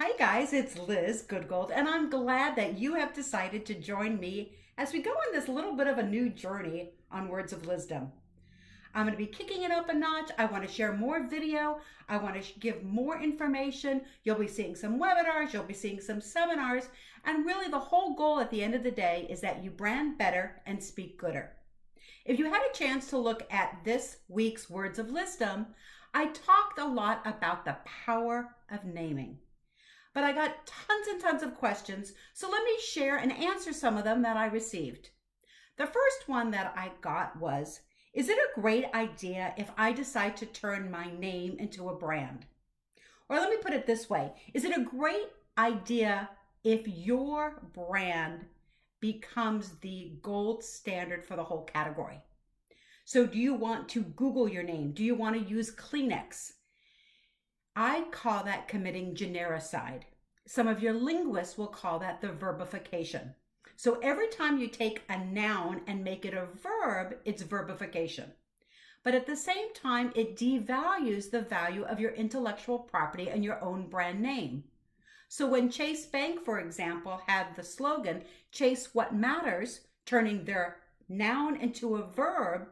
Hi guys, it's Liz Goodgold, and I'm glad that you have decided to join me as we go on this little bit of a new journey on Words of Wisdom. I'm going to be kicking it up a notch. I want to share more video. I want to give more information. You'll be seeing some webinars, you'll be seeing some seminars, and really the whole goal at the end of the day is that you brand better and speak gooder. If you had a chance to look at this week's Words of Wisdom, I talked a lot about the power of naming. But I got tons and tons of questions, so let me share and answer some of them that I received. The first one that I got was, is it a great idea if I decide to turn my name into a brand? Or let me put it this way, is it a great idea if your brand becomes the gold standard for the whole category? So do you want to Google your name? Do you want to use Kleenex? I call that committing genericide. Some of your linguists will call that the verba-fication. So every time you take a noun and make it a verb, it's verba-fication. But at the same time, it devalues the value of your intellectual property and your own brand name. So when Chase Bank, for example, had the slogan, Chase What Matters, turning their noun into a verb,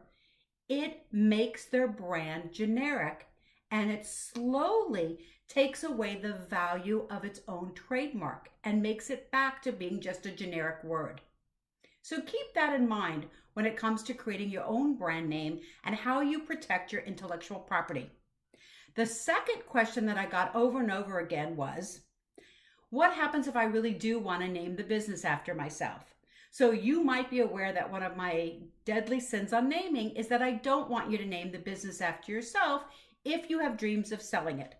it makes their brand generic. And it slowly takes away the value of its own trademark and makes it back to being just a generic word. So keep that in mind when it comes to creating your own brand name and how you protect your intellectual property. The second question that I got over and over again was, what happens if I really do want to name the business after myself? So you might be aware that one of my deadly sins on naming is that I don't want you to name the business after yourself if you have dreams of selling it.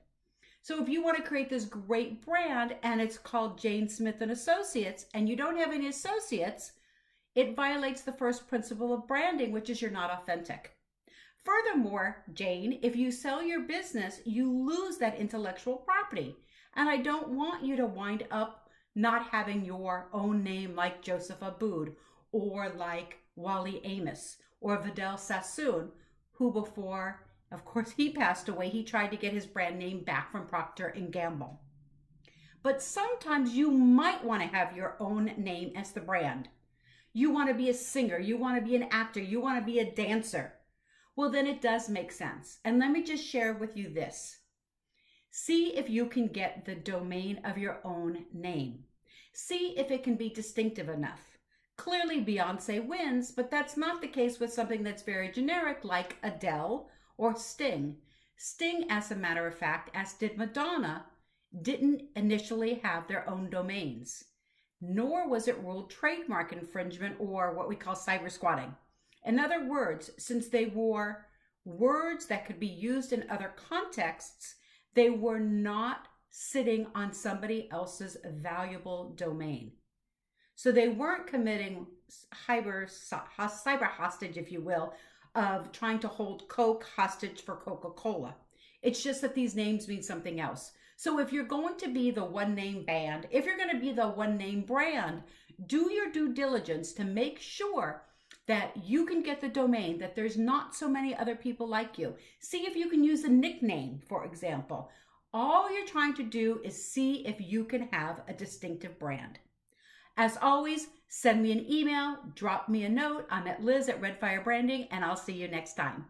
So if you want to create this great brand and it's called Jane Smith and Associates and you don't have any associates, it violates the first principle of branding, which is you're not authentic. Furthermore, Jane, if you sell your business, you lose that intellectual property. And I don't want you to wind up not having your own name like Joseph Aboud or like Wally Amos or Vidal Sassoon, who before of course, he passed away. He tried to get his brand name back from Procter & Gamble. But sometimes you might want to have your own name as the brand. You want to be a singer. You want to be an actor. You want to be a dancer. Well, then it does make sense. And let me just share with you this. See if you can get the domain of your own name. See if it can be distinctive enough. Clearly, Beyonce wins, but that's not the case with something that's very generic like Adele or Sting. Sting, as a matter of fact, as did Madonna, didn't initially have their own domains, nor was it ruled trademark infringement or what we call cyber squatting. In other words, since they were words that could be used in other contexts, they were not sitting on somebody else's valuable domain. So they weren't committing cyber hostage, if you will, of trying to hold Coke hostage for Coca-Cola. It's just that these names mean something else. So if you're going to be the one name band, if you're going to be the one name brand, do your due diligence to make sure that you can get the domain, that there's not so many other people like you. See if you can use a nickname, for example. All you're trying to do is see if you can have a distinctive brand. As always, send me an email, drop me a note. I'm at Liz at Red Fire Branding, and I'll see you next time.